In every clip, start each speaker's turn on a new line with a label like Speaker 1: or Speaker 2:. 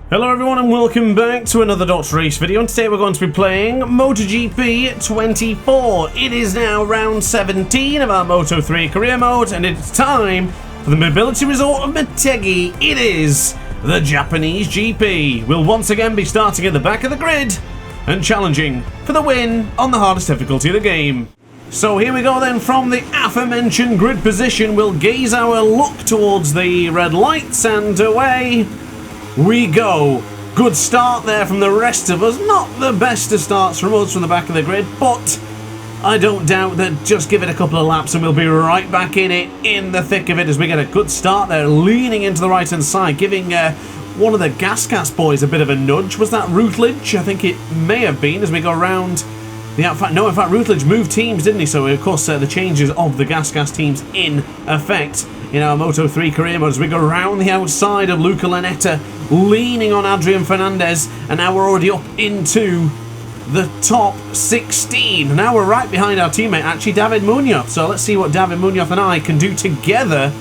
Speaker 1: Hello everyone and welcome back to another DrAce video, and today we're going to be playing MotoGP 24. It is now round 17 of our Moto3 career mode, and it's time for the mobility resort of Motegi. It is the Japanese GP. We'll once again be starting at the back of the grid and challenging for the win on the hardest difficulty of the game. So here we go then, from the aforementioned grid position, we'll gaze our look towards the red lights and away we go. Good start there from the rest of us. Not the best of starts from us from the back of the grid, but I don't doubt that just give it a couple of laps and we'll be right back in it, in the thick of it, as we get a good start there, leaning into the right hand side, giving one of the Gas boys a bit of a nudge. Was that Routledge? I think it may have been, as we go around the outside. No, in fact, Routledge moved teams, didn't he? So, of course, the changes of the Gas teams in effect in our Moto3 career mode as we go around the outside of Luca Lanetta, leaning on Adrian Fernandez, and now we're already up into the top 16. Now we're right behind our teammate, actually, David Munoz. So let's see what David Munoz and I can do together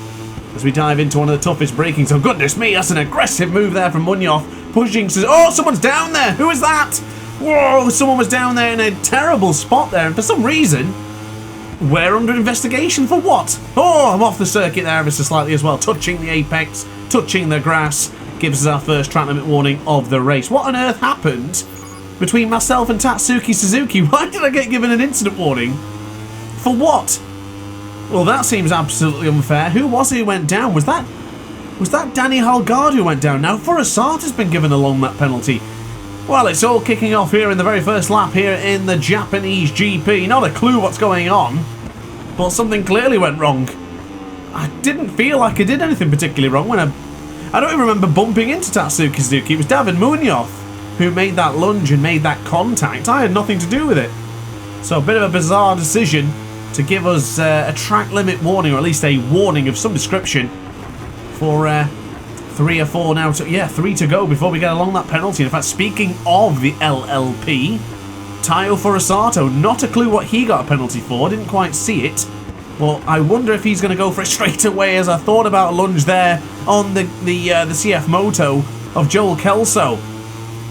Speaker 1: as we dive into one of the toughest braking. So goodness me, that's an aggressive move there from Munoz, pushing. Oh, someone's down there. Who is that? Whoa, someone was down there in a terrible spot there, and for some reason we're under investigation. For what? Oh, I'm off the circuit there ever so slightly as well, touching the apex, touching the grass. Gives us our first track limit warning of the race. What on earth happened between myself and Tatsuki Suzuki? Why did I get given an incident warning? For what? Well, that seems absolutely unfair. Who was it who went down? Was that Danny Halgard who went down? Now, Forasata's been given a long lap penalty. Well, it's all kicking off here in the very first lap here in the Japanese GP. Not a clue what's going on, but something clearly went wrong. I didn't feel like I did anything particularly wrong when I don't even remember bumping into Tatsuki Suzuki. It was David Munoz who made that lunge and made that contact. I had nothing to do with it. So a bit of a bizarre decision to give us a track limit warning, or at least a warning of some description, for 3 or 4 now. Yeah, 3 to go before we get along that penalty. In fact, speaking of the LLP, Taio Forasato, not a clue what he got a penalty for. Didn't quite see it. Well, I wonder if he's going to go for it straight away, as I thought about a lunge there on the CF Moto of Joel Kelso.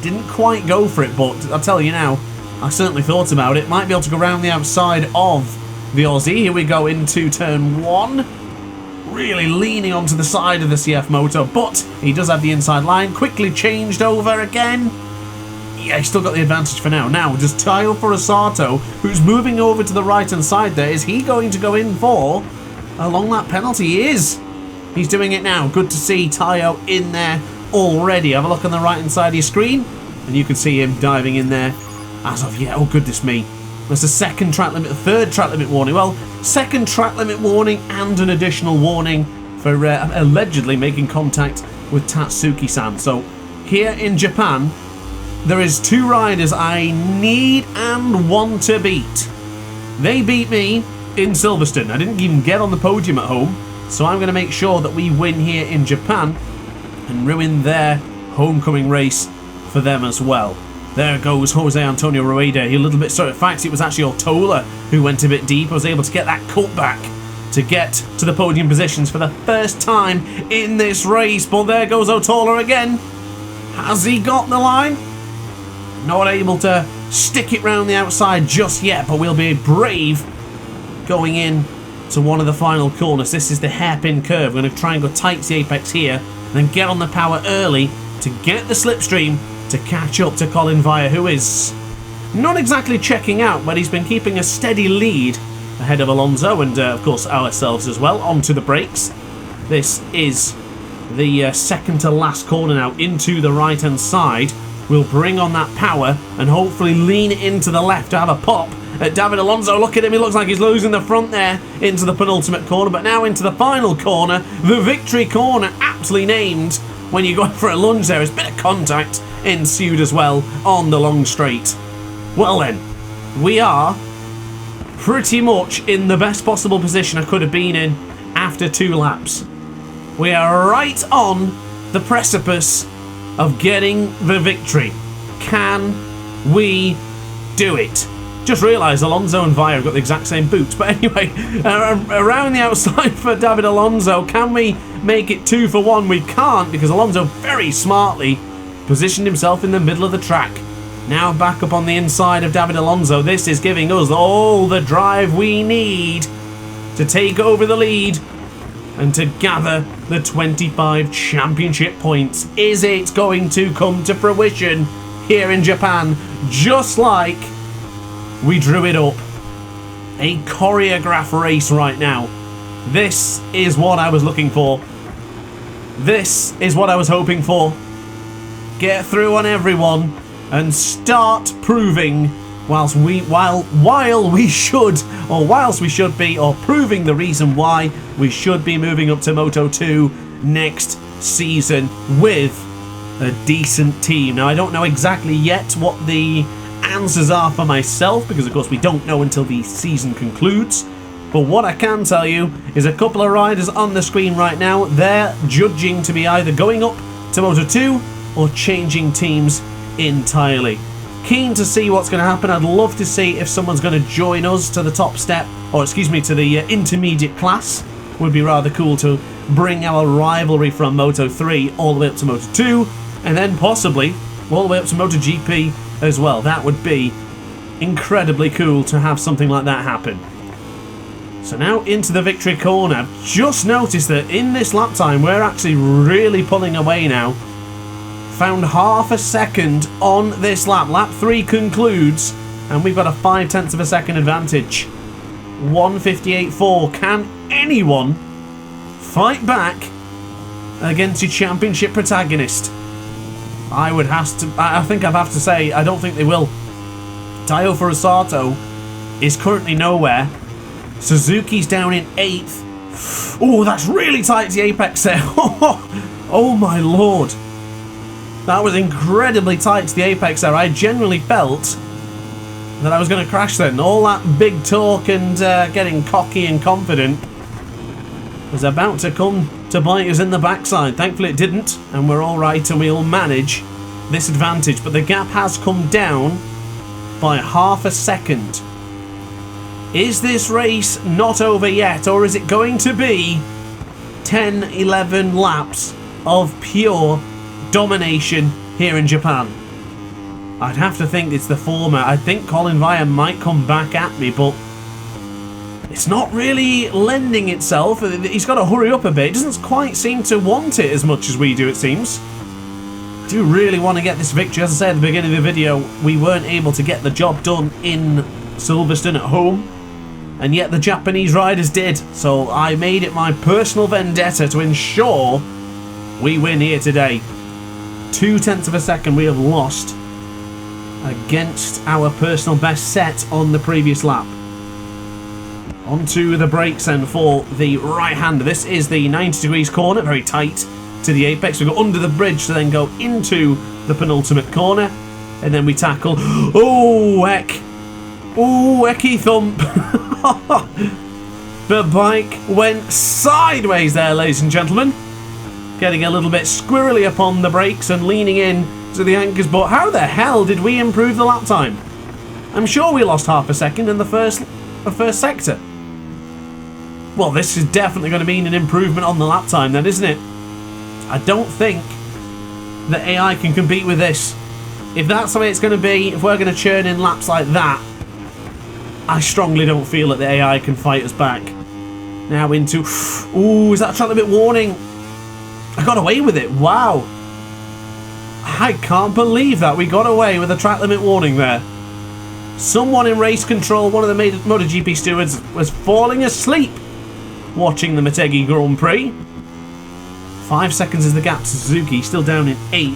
Speaker 1: Didn't quite go for it, but I'll tell you now, I certainly thought about it. Might be able to go around the outside of the Aussie. Here we go into turn 1. Really leaning onto the side of the CF Moto, but he does have the inside line. Quickly changed over again. Yeah, he's still got the advantage for now. Now, just Taio Forasato, who's moving over to the right-hand side there. Is he going to go in for a long lap penalty? He is. He's doing it now. Good to see Taio in there already. Have a look on the right-hand side of your screen, and you can see him diving in there as of yet. Oh, goodness me. There's a third track limit warning. Well, second track limit warning and an additional warning for allegedly making contact with Tatsuki-san. So, here in Japan, there is 2 riders I need and want to beat. They beat me in Silverstone. I didn't even get on the podium at home, so I'm going to make sure that we win here in Japan and ruin their homecoming race for them as well. There goes Jose Antonio Rueda. He a little bit, sorry, in fact, it was actually Otola who went a bit deep. I was able to get that cutback to get to the podium positions for the first time in this race. But there goes Otola again. Has he got the line? Not able to stick it round the outside just yet, but we'll be brave going in to one of the final corners. This is the hairpin curve. We're going to try and go tight to the apex here, and then get on the power early to get the slipstream to catch up to Colin Via, who is not exactly checking out, but he's been keeping a steady lead ahead of Alonso and, of course, ourselves as well. Onto the brakes. This is the second to last corner now into the right-hand side. We'll bring on that power and hopefully lean it into the left to have a pop at David Alonso. Look at him, he looks like he's losing the front there into the penultimate corner, but now into the final corner, the victory corner, aptly named when you go for a lunge there. There's a bit of contact ensued as well on the long straight. Well then, we are pretty much in the best possible position I could have been in after 2 laps. We are right on the precipice of getting the victory. Can we do it? Just realised Alonso and Via have got the exact same boots. But anyway, around the outside for David Alonso. Can we make it 2 for 1? We can't, because Alonso very smartly positioned himself in the middle of the track. Now back up on the inside of David Alonso. This is giving us all the drive we need to take over the lead and to gather the 25 championship points. Is it going to come to fruition here in Japan, just like we drew it up? A choreographed race right now. This is what I was looking for. This is what I was hoping for. Get through on everyone and start proving whilst we should be, or proving the reason why we should be moving up to Moto 2 next season with a decent team. Now, I don't know exactly yet what the answers are for myself, because of course we don't know until the season concludes. But what I can tell you is a couple of riders on the screen right now, they're judging to be either going up to Moto 2 or changing teams entirely. Keen to see what's going to happen. I'd love to see if someone's going to join us to the top step, or excuse me, to the intermediate class. Would be rather cool to bring our rivalry from Moto 3 all the way up to Moto 2, and then possibly all the way up to MotoGP as well. That would be incredibly cool to have something like that happen. So now into the victory corner. I've just noticed that in this lap time we're actually really pulling away now. Found half a second on this lap. Lap 3 concludes and we've got a 0.5 of a second advantage. 1:58.4. Can anyone fight back against your championship protagonist? I think I'd have to say I don't think they will. Taiyo Furusato is currently nowhere. Suzuki's down in 8th. Oh, that's really tight to the apex there. Oh my lord. That was incredibly tight to the apex there. I genuinely felt that I was going to crash then. All that big talk and getting cocky and confident was about to come to bite us in the backside. Thankfully it didn't, and we're alright and we'll manage this advantage. But the gap has come down by half a second. Is this race not over yet, or is it going to be 10-11 laps of pure domination here in Japan? I'd have to think it's the former. I think Colin Vire might come back at me, but it's not really lending itself. He's got to hurry up a bit. He doesn't quite seem to want it as much as we do, it seems. I do really want to get this victory. As I said at the beginning of the video, we weren't able to get the job done in Silverstone at home, and yet the Japanese riders did. So I made it my personal vendetta to ensure we win here today. 0.2 of a second we have lost against our personal best set on the previous lap. Onto the brakes then for the right hander. This is the 90 degrees corner, very tight to the apex. We go under the bridge to then go into the penultimate corner, and then we tackle. Oh heck! Oh hecky thump! The bike went sideways there, ladies and gentlemen. Getting a little bit squirrely upon the brakes and leaning in to the anchors. But how the hell did we improve the lap time? I'm sure we lost half a second in the first sector. Well, this is definitely going to mean an improvement on the lap time then, isn't it? I don't think the AI can compete with this. If that's the way it's going to be, if we're going to churn in laps like that, I strongly don't feel that the AI can fight us back. Now into... Ooh, is that a track limit warning? I got away with it. Wow. I can't believe that we got away with a track limit warning there. Someone in race control, one of the MotoGP stewards, was falling asleep watching the Motegi Grand Prix. 5 seconds is the gap to Suzuki, still down in 8th.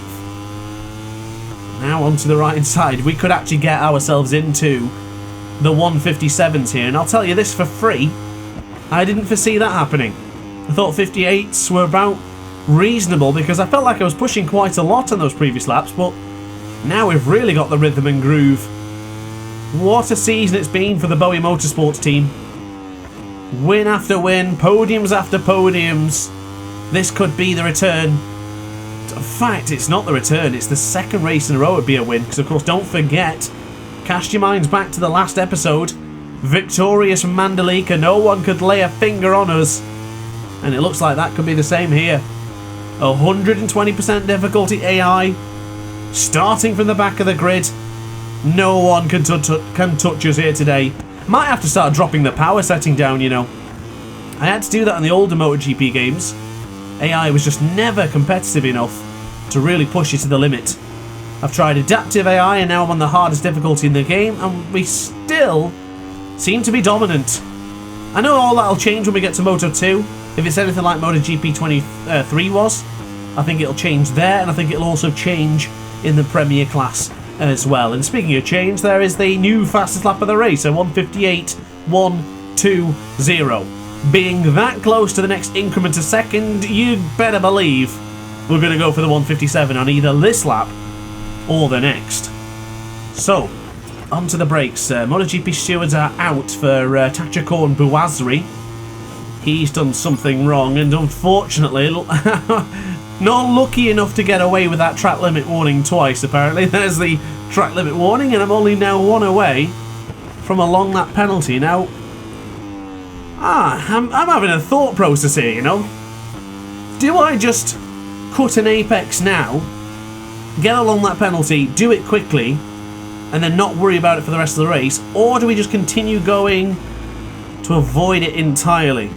Speaker 1: Now onto the right hand side. We could actually get ourselves into the 157s here, and I'll tell you this for free, I didn't foresee that happening. I thought 58s were about reasonable, because I felt like I was pushing quite a lot on those previous laps, but now we've really got the rhythm and groove. What a season it's been for the BOE Motorsports team. Win after win, podiums after podiums. This could be the return. In fact, it's not the return, it's the second race in a row it'd be a win, because of course, don't forget, cast your minds back to the last episode. Victorious Mandalika, no one could lay a finger on us, and it looks like that could be the same here. 120% difficulty AI, starting from the back of the grid. No one can touch us here today. Might have to start dropping the power setting down, you know. I had to do that in the older MotoGP games. AI was just never competitive enough to really push it to the limit. I've tried adaptive AI and now I'm on the hardest difficulty in the game and we still seem to be dominant. I know all that'll change when we get to Moto 2. If it's anything like MotoGP 23 was, I think it'll change there, and I think it'll also change in the Premier class as well. And speaking of change, there is the new fastest lap of the race, so 1:58.120. Being that close to the next increment a second, you'd better believe we're going to go for the 1:57 on either this lap or the next. So, onto the brakes. MotoGP stewards are out for Tachikon Buazri. He's done something wrong, and unfortunately, not lucky enough to get away with that track limit warning twice, apparently. There's the track limit warning, and I'm only now one away from a long lap penalty. Now, I'm having a thought process here, you know. Do I just cut an apex now, get a long lap penalty, do it quickly, and then not worry about it for the rest of the race, or do we just continue going to avoid it entirely?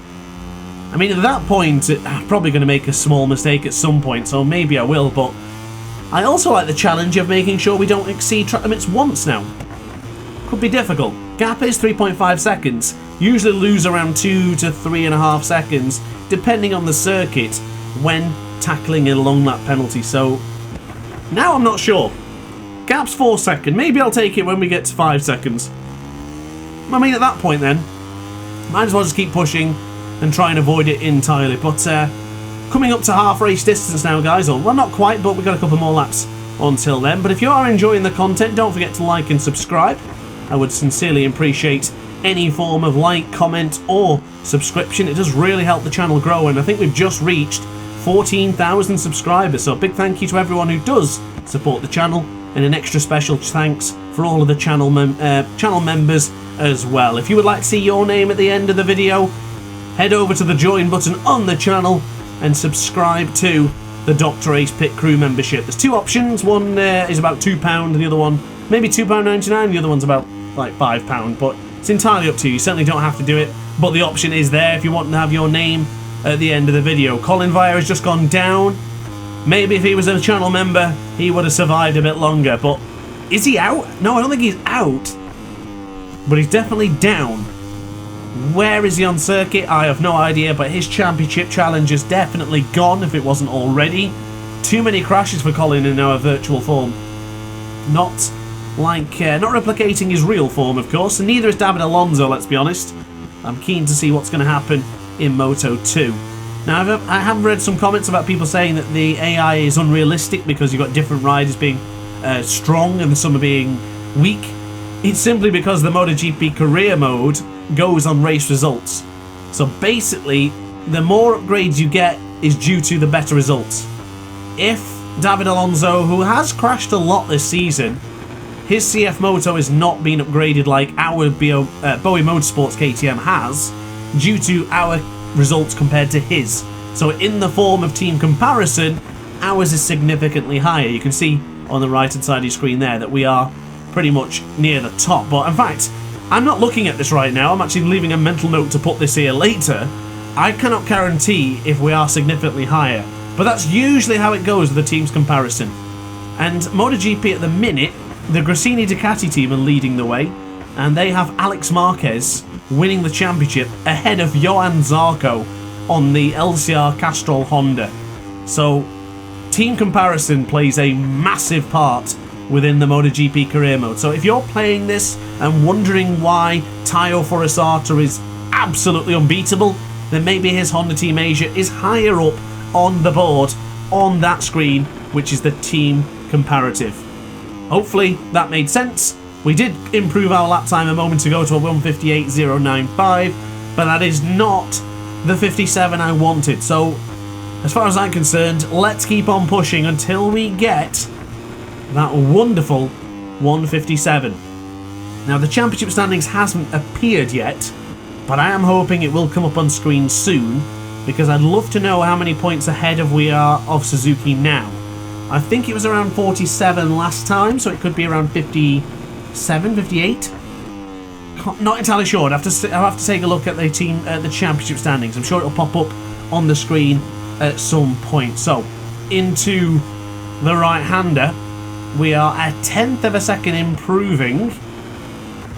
Speaker 1: I mean, at that point, I'm probably going to make a small mistake at some point, so maybe I will, but I also like the challenge of making sure we don't exceed track limits once now. Could be difficult. Gap is 3.5 seconds. Usually lose around 2 to 3.5 seconds, depending on the circuit, when tackling a long lap penalty, so now I'm not sure. Gap's 4 seconds. Maybe I'll take it when we get to 5 seconds. I mean, at that point then, might as well just keep pushing and try and avoid it entirely. But coming up to half race distance now, guys. Well, not quite, but we've got a couple more laps until then. But if you are enjoying the content, don't forget to like and subscribe. I would sincerely appreciate any form of like, comment, or subscription. It does really help the channel grow, and I think we've just reached 14,000 subscribers. So a big thank you to everyone who does support the channel, and an extra special thanks for all of the channel members as well. If you would like to see your name at the end of the video, head over to the join button on the channel and subscribe to the DrAce Pit Crew membership. There's two options. One is about £2 and the other one maybe £2.99. The other one's about like £5, but it's entirely up to you. You certainly don't have to do it, but the option is there if you want to have your name at the end of the video. Colin Vire has just gone down. Maybe if he was a channel member, he would have survived a bit longer, but is he out? No, I don't think he's out, but he's definitely down. Where is he on circuit? I have no idea, but his championship challenge is definitely gone if it wasn't already. Too many crashes for Colin in our virtual form. Not replicating his real form, of course, and neither is David Alonso, let's be honest. I'm keen to see what's going to happen in Moto 2. Now, I have read some comments about people saying that the AI is unrealistic because you've got different riders being strong and some are being weak. It's simply because the MotoGP career mode goes on race results. So basically, the more upgrades you get is due to the better results. If David Alonso, who has crashed a lot this season, his CF Moto is not being upgraded like our BOE Motorsports KTM has, due to our results compared to his. So in the form of team comparison, ours is significantly higher. You can see on the right hand side of your screen there that we are pretty much near the top. But in fact, I'm not looking at this right now. I'm actually leaving a mental note to put this here later. I cannot guarantee if we are significantly higher, but that's usually how it goes with the team's comparison. And MotoGP at the minute, the Gresini Ducati team are leading the way, and they have Alex Marquez winning the championship ahead of Johan Zarco on the LCR Castrol Honda. So team comparison plays a massive part within the MotoGP career mode. So if you're playing this and wondering why Tayo Forasata is absolutely unbeatable, then maybe his Honda Team Asia is higher up on the board on that screen, which is the team comparative. Hopefully that made sense. We did improve our lap time a moment ago to a 1:58.095, but that is not the 57 I wanted. So as far as I'm concerned, let's keep on pushing until we get that wonderful 1:57. Now the championship standings hasn't appeared yet, but I am hoping it will come up on screen soon, because I'd love to know how many points ahead we are of Suzuki now. I think it was around 47 last time, so it could be around 57, 58. Not entirely sure. I'll have to take a look at the the championship standings. I'm sure it'll pop up on the screen at some point. So, into the right-hander, we are a 1/10 of a second improving.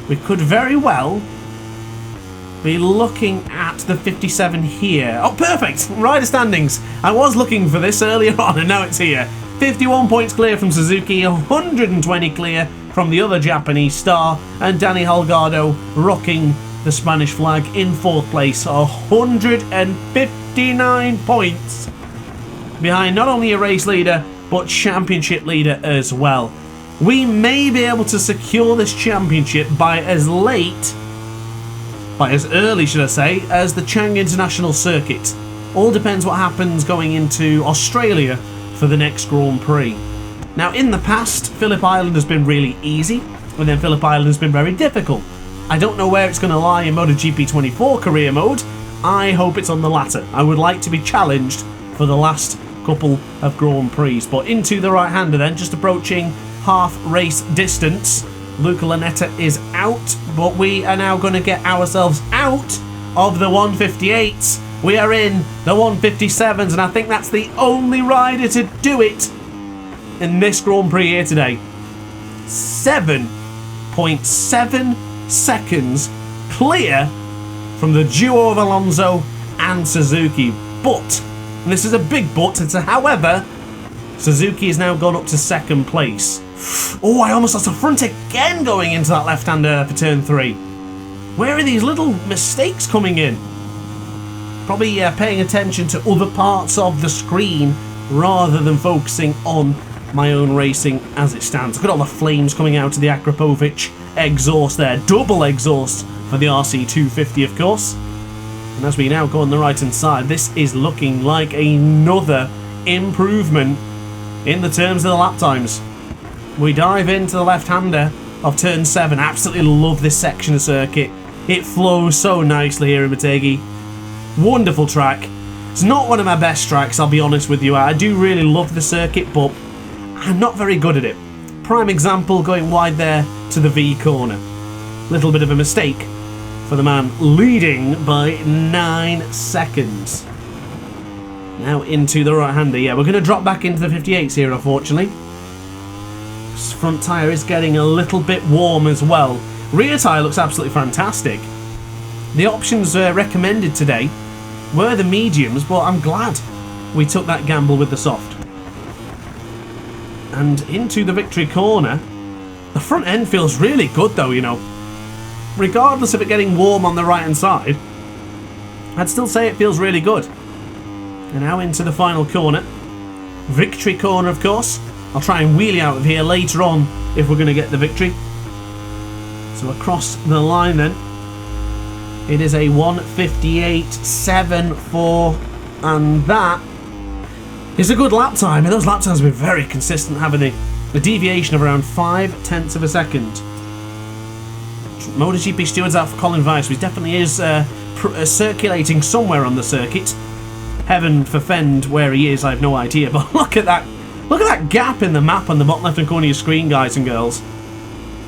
Speaker 1: We could very well be looking at the 57 here. Oh, perfect! Rider standings. I was looking for this earlier on, and now it's here. 51 points clear from Suzuki, 120 clear from the other Japanese star, and Danny Holgado rocking the Spanish flag in 4th place, 159 points behind not only a race leader but championship leader as well. We may be able to secure this championship by as early should I say, as the Chang International Circuit. All depends what happens going into Australia for the next Grand Prix. Now, in the past, Phillip Island has been really easy, and then Phillip Island has been very difficult. I don't know where it's going to lie in MotoGP 24 career mode. I hope it's on the latter. I would like to be challenged for the last couple of Grand Prix. But into the right-hander then, just approaching half race distance. Luca Lanetta is out, but we are now going to get ourselves out of the 158s. We are in the 157s, and I think that's the only rider to do it in this Grand Prix here today. 7.7 seconds clear from the duo of Alonso and Suzuki. But, and this is a big but, it's a however, Suzuki has now gone up to 2nd place. Oh, I almost lost the front again going into that left-hander for turn 3. Where are these little mistakes coming in? Probably paying attention to other parts of the screen rather than focusing on my own racing as it stands. Look at all the flames coming out of the Akrapovic exhaust there. Double exhaust for the RC250, of course. And as we now go on the right-hand side, this is looking like another improvement in the terms of the lap times. We dive into the left-hander of turn 7. Absolutely love this section of circuit. It flows so nicely here in Motegi. Wonderful track. It's not one of my best tracks, I'll be honest with you. I do really love the circuit, but I'm not very good at it. Prime example, going wide there to the V corner. Little bit of a mistake for the man leading by 9 seconds. Now into the right-hander. Yeah, we're going to drop back into the 58s here, unfortunately. This front tyre is getting a little bit warm as well. Rear tyre looks absolutely fantastic. The options recommended today were the mediums, but I'm glad we took that gamble with the soft. And into the victory corner. The front end feels really good though, you know. Regardless of it getting warm on the right-hand side, I'd still say it feels really good. And now into the final corner. Victory corner, of course. I'll try and wheelie out of here later on if we're going to get the victory. So across the line then. It is a 1:58.74, and that is a good lap time. And those lap times have been very consistent, haven't they? A deviation of around 5/10 of a second. MotoGP stewards out for Colin Weiss, which definitely is circulating somewhere on the circuit. Heaven forfend where he is, I have no idea. But look at that gap in the map on the bottom left-hand corner of your screen, guys and girls.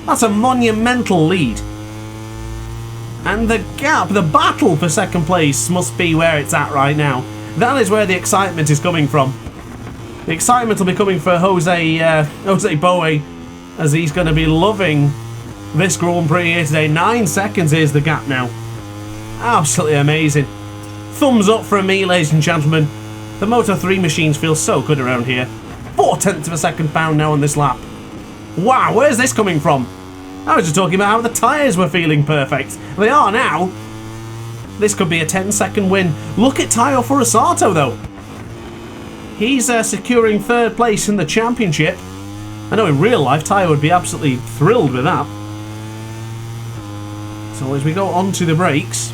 Speaker 1: That's a monumental lead. And the gap, the battle for 2nd place must be where it's at right now. That is where the excitement is coming from. The excitement will be coming for Jose BOE, as he's going to be loving this Grand Prix here today. 9 seconds is the gap now. Absolutely amazing. Thumbs up from me, ladies and gentlemen. The Moto3 machines feel so good around here. 4/10 of a second found now on this lap. Wow, where's this coming from? I was just talking about how the tyres were feeling perfect. They are now. This could be a 10-second win. Look at Tayo Furusato, though. He's securing 3rd place in the championship. I know in real life, Tayo would be absolutely thrilled with that. So as we go on to the brakes.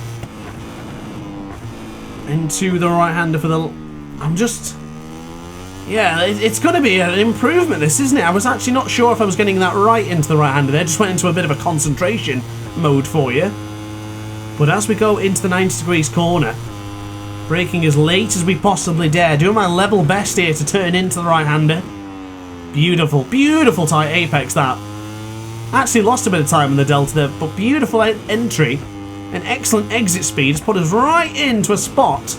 Speaker 1: Into the right-hander for the... Yeah, it's going to be an improvement, this, isn't it? I was actually not sure if I was getting that right into the right-hander there. Just went into a bit of a concentration mode for you. But as we go into the 90 degrees corner, braking as late as we possibly dare, doing my level best here to turn into the right-hander. Beautiful, beautiful tight apex that. Actually lost a bit of time in the delta there, but beautiful entry and excellent exit speed has put us right into a spot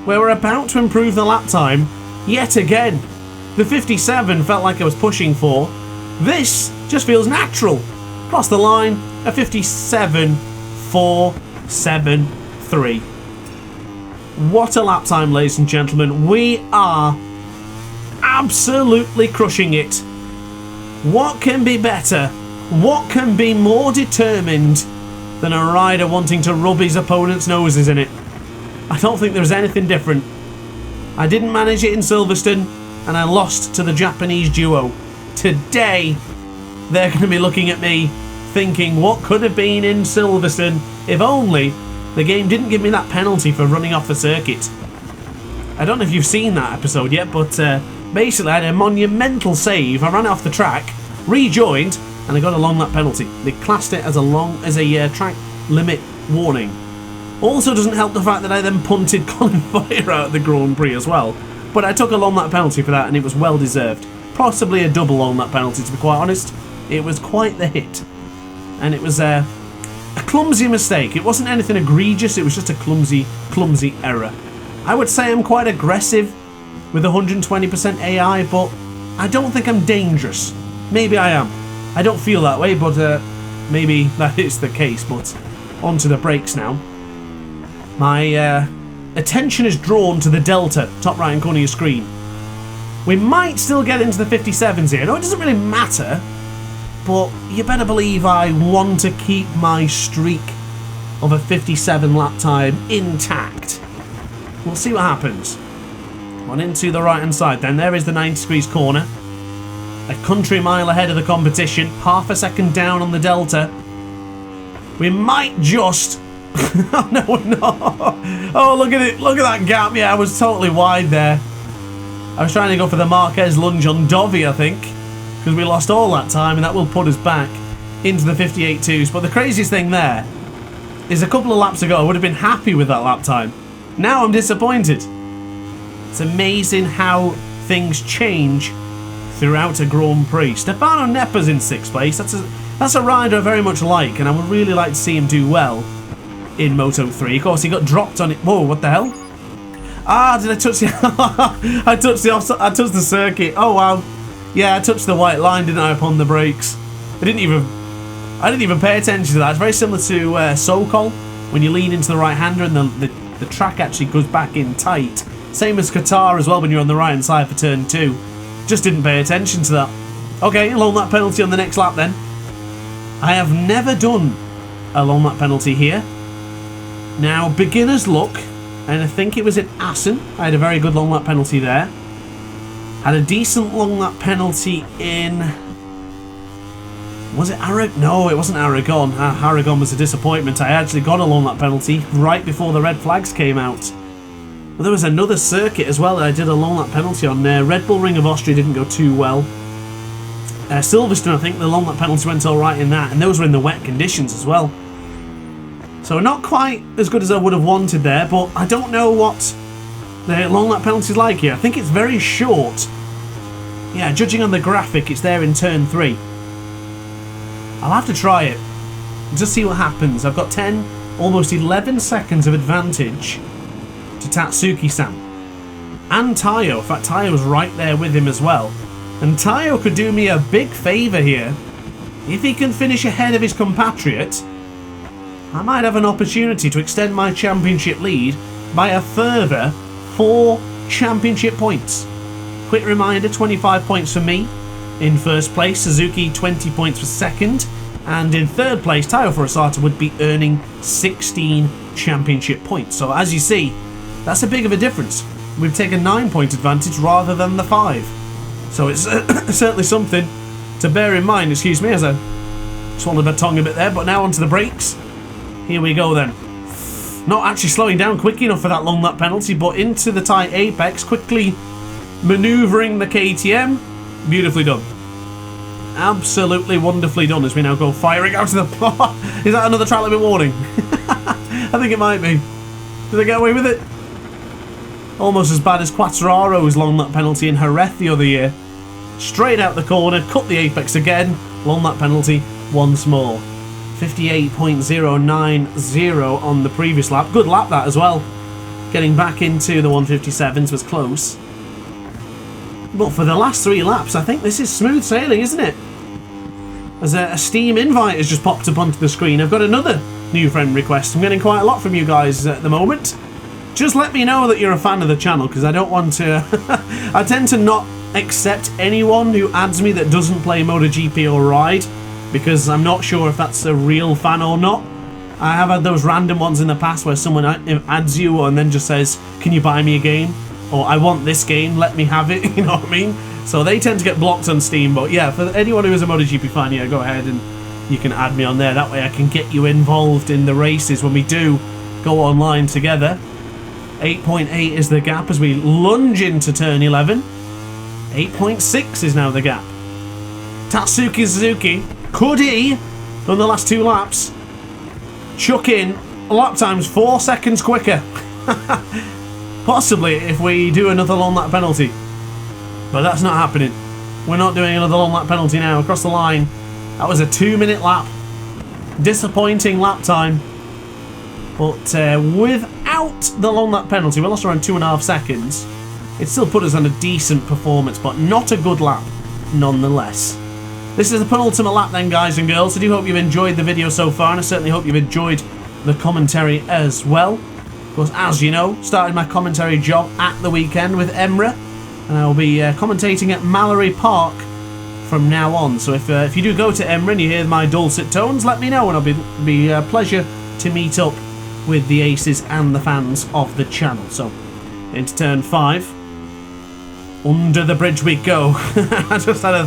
Speaker 1: where we're about to improve the lap time yet again. The 57 felt like I was pushing for. This just feels natural. Cross the line, a 57.473. What a lap time, ladies and gentlemen. We are absolutely crushing it. What can be better? What can be more determined than a rider wanting to rub his opponent's noses in it? I don't think there's anything different. I didn't manage it in Silverstone, and I lost to the Japanese duo. Today, they're going to be looking at me thinking, what could have been in Silverstone if only the game didn't give me that penalty for running off the circuit. I don't know if you've seen that episode yet, but basically I had a monumental save. I ran off the track, rejoined, and I got a long lap penalty. They classed it as a track limit warning. Also doesn't help the fact that I then punted Colin Boyer out of the Grand Prix as well. But I took a long lap penalty for that, and it was well deserved. Possibly a double long lap penalty, to be quite honest. It was quite the hit. And it was a clumsy mistake. It wasn't anything egregious, it was just a clumsy error. I would say I'm quite aggressive with 120% AI, but I don't think I'm dangerous. Maybe I am. I don't feel that way, but maybe that is the case. But onto the brakes now. My attention is drawn to the delta, top right hand corner of your screen. We might still get into the 57s here. No, it doesn't really matter, but you better believe I want to keep my streak of a 57 lap time intact. We'll see what happens. On into the right hand side then. There is the 90 degrees corner. A country mile ahead of the competition. Half a second down on the delta. We might just... oh, no, we're not. Oh, look at it. Look at that gap. Yeah, I was totally wide there. I was trying to go for the Marquez lunge on Dovi, I think, because we lost all that time, and that will put us back into the 58.2s. But the craziest thing there is a couple of laps ago I would have been happy with that lap time. Now I'm disappointed. It's amazing how things change throughout a Grand Prix. Stefano Neppa's in 6th place. That's a rider I very much like, and I would really like to see him do well in Moto3. Of course, he got dropped on it. Whoa, what the hell? Ah, did I touch the... I touched the circuit. Oh, wow. Yeah, I touched the white line, didn't I, upon the brakes. I didn't even pay attention to that. It's very similar to Sokol, when you lean into the right-hander and the track actually goes back in tight. Same as Qatar as well when you're on the right-hand side for turn 2. Just didn't pay attention to that. Okay, a long lap penalty on the next lap then. I have never done a long lap penalty here. Now, beginner's luck, and I think it was at Assen. I had a very good long lap penalty there. Had a decent long lap penalty in... Was it Aragon? No, it wasn't Aragon. Aragon was a disappointment. I actually got a long lap penalty right before the red flags came out. But there was another circuit as well that I did a long lap penalty on. Red Bull Ring of Austria didn't go too well. Silverstone, I think the long lap penalty went alright in that, and those were in the wet conditions as well. So not quite as good as I would have wanted there, but I don't know what the long lap penalty is like here. I think it's very short. Yeah, judging on the graphic, it's there in turn 3. I'll have to try it. Just see what happens. I've got 10, almost 11 seconds of advantage to Tatsuki-san. And Tayo. In fact, Tayo was right there with him as well. And Tayo could do me a big favour here. If he can finish ahead of his compatriot, I might have an opportunity to extend my championship lead by a further 4 championship points. Quick reminder, 25 points for me in first place, Suzuki 20 points for second, and in third place, Tayo Furusato would be earning 16 championship points. So as you see, that's a big of a difference. We've taken 9-point advantage rather than the 5. So it's certainly something to bear in mind. Excuse me as I swallowed my tongue a bit there, but now onto the brakes. Here we go then. Not actually slowing down quick enough for that long lap penalty, but into the tight apex, quickly manoeuvring the KTM. Beautifully done. Absolutely wonderfully done as we now go firing out of the... Is that another track limit warning? I think it might be. Did I get away with it? Almost as bad as Quattraro's long lap penalty in Jerez the other year. straight out the corner, cut the apex again, long lap penalty once more. 58.090 on the previous lap. Good lap that as well. Getting back into the 157s was close. But for the last 3 laps, I think this is smooth sailing, isn't it? As a Steam invite has just popped up onto the screen. I've got another new friend request. I'm getting quite a lot from you guys at the moment. Just let me know that you're a fan of the channel, because I don't want to... I tend to not accept anyone who adds me that doesn't play MotoGP or Ride, because I'm not sure if that's a real fan or not. I have had those random ones in the past where someone adds you and then just says, can you buy me a game? Or I want this game, let me have it, you know what I mean? So they tend to get blocked on Steam, but yeah, for anyone who is a MotoGP fan, yeah, go ahead and you can add me on there. That way I can get you involved in the races when we do go online together. 8.8 is the gap as we lunge into turn 11. 8.6 is now the gap. Tatsuki Suzuki, could he, on the last 2 laps, chuck in lap times 4 seconds quicker? Possibly if we do another long lap penalty. But that's not happening. We're not doing another long lap penalty now. Across the line, that was a 2-minute lap. Disappointing lap time. But without the long lap penalty, we lost around 2.5 seconds. It still put us on a decent performance, but not a good lap nonetheless. This is the penultimate lap then, guys and girls. I do hope you've enjoyed the video so far, and I certainly hope you've enjoyed the commentary as well. Of course, as you know, started my commentary job at the weekend with Emra, and I'll be commentating at Mallory Park from now on. So if you do go to Emra and you hear my dulcet tones, let me know, and it'll be a pleasure to meet up with the aces and the fans of the channel. So into turn 5. Under the bridge we go. I just had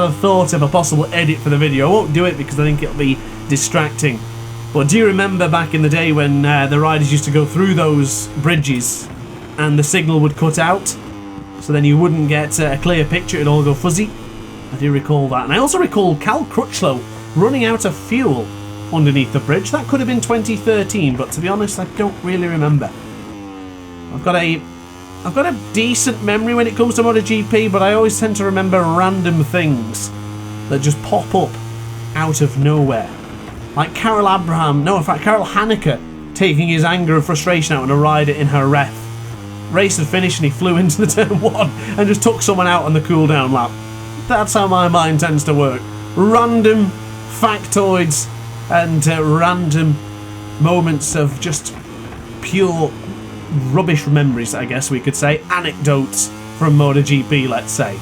Speaker 1: a thought of a possible edit for the video. I won't do it because I think it'll be distracting. But do you remember back in the day when the riders used to go through those bridges and the signal would cut out? So then you wouldn't get a clear picture, it'd all go fuzzy. I do recall that. And I also recall Cal Crutchlow running out of fuel underneath the bridge. That could have been 2013, but to be honest, I don't really remember. I've got a decent memory when it comes to MotoGP, but I always tend to remember random things that just pop up out of nowhere. Like Carol Haneke taking his anger and frustration out on a rider in her ref. Race had finished and he flew into the turn 1 and just took someone out on the cool down lap. That's how my mind tends to work. Random factoids and random moments of just pure rubbish memories, I guess we could say. Anecdotes from MotoGP, let's say.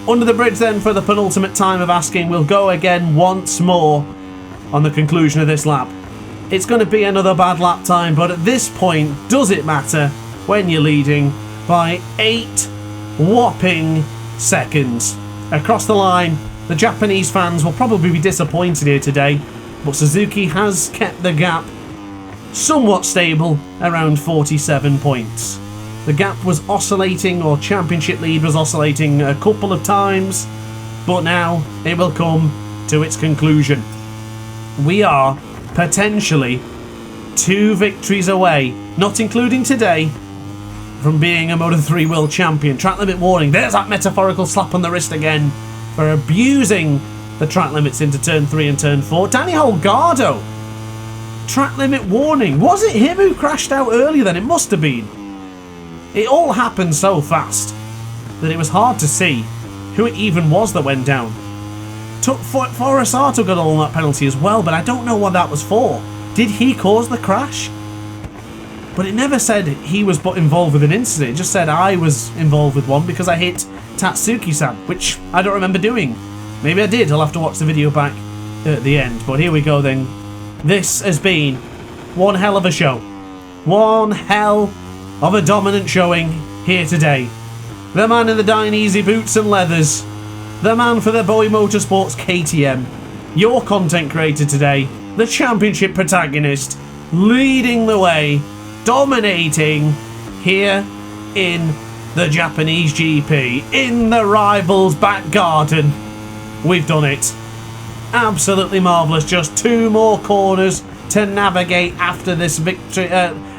Speaker 1: Under the bridge then for the penultimate time of asking. We'll go again once more on the conclusion of this lap. It's going to be another bad lap time, but at this point, does it matter when you're leading by 8 whopping seconds? Across the line, the Japanese fans will probably be disappointed here today, but Suzuki has kept the gap somewhat stable around 47 points. The gap was oscillating, or championship lead was oscillating a couple of times, but now it will come to its conclusion. We are potentially 2 victories away, not including today, from being a Moto3 World Champion. Track limit warning. There's that metaphorical slap on the wrist again for abusing the track limits into turn 3 and turn 4. Danny Holgado. Track limit warning. Was it him who crashed out earlier then? It must have been. It all happened so fast that it was hard to see who it even was that went down. Forasato got a long lap penalty as well, but I don't know what that was for. Did he cause the crash? But it never said he was involved with an incident. It just said I was involved with one because I hit Tatsuki-san, which I don't remember doing. Maybe I did. I'll have to watch the video back at the end. But here we go then. This has been one hell of a show. One hell of a dominant showing here today. The man in the Dainese boots and leathers. The man for the BOE Motorsports KTM. Your content creator today. The championship protagonist. Leading the way. Dominating here in the Japanese GP. In the rivals' back garden. We've done it. Absolutely marvellous. Just 2 more corners to navigate after this victory.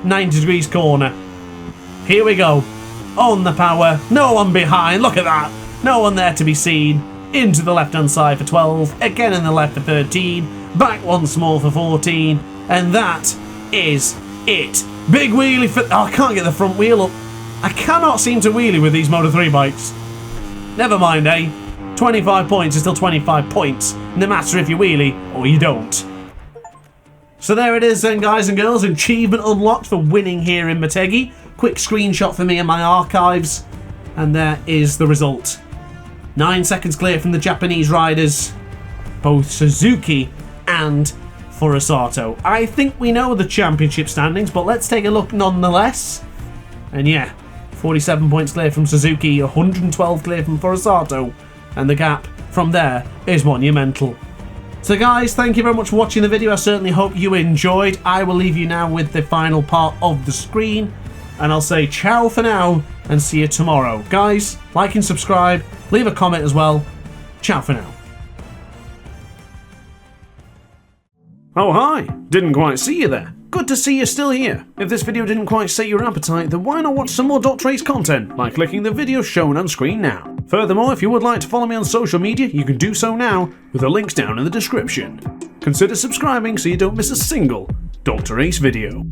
Speaker 1: 90 degrees corner. Here we go. On the power. No one behind. Look at that. no one there to be seen. Into the left hand side for 12, again in the left for 13, back once more for 14, and that is it. Big wheelie for... oh, I can't get the front wheel up. I cannot seem to wheelie with these Moto3 bikes. Never mind, eh? 25 points is still 25 points, no matter if you wheelie or you don't. So there it is then, guys and girls, achievement unlocked for winning here in Motegi. Quick screenshot for me in my archives, and there is the result. 9 seconds clear from the Japanese riders, both Suzuki and Furusato. I think we know the championship standings, but let's take a look nonetheless. And yeah, 47 points clear from Suzuki, 112 clear from Furusato, and the gap from there is monumental. So guys, thank you very much for watching the video. I certainly hope you enjoyed. I will leave you now with the final part of the screen, and I'll say ciao for now and see you tomorrow. Guys, like and subscribe, leave a comment as well. Ciao for now. Oh hi, didn't quite see you there. Good to see you're still here. If this video didn't quite set your appetite, then why not watch some more DrAce content by clicking the video shown on screen now. Furthermore, if you would like to follow me on social media, you can do so now with the links down in the description. Consider subscribing so you don't miss a single DrAce video.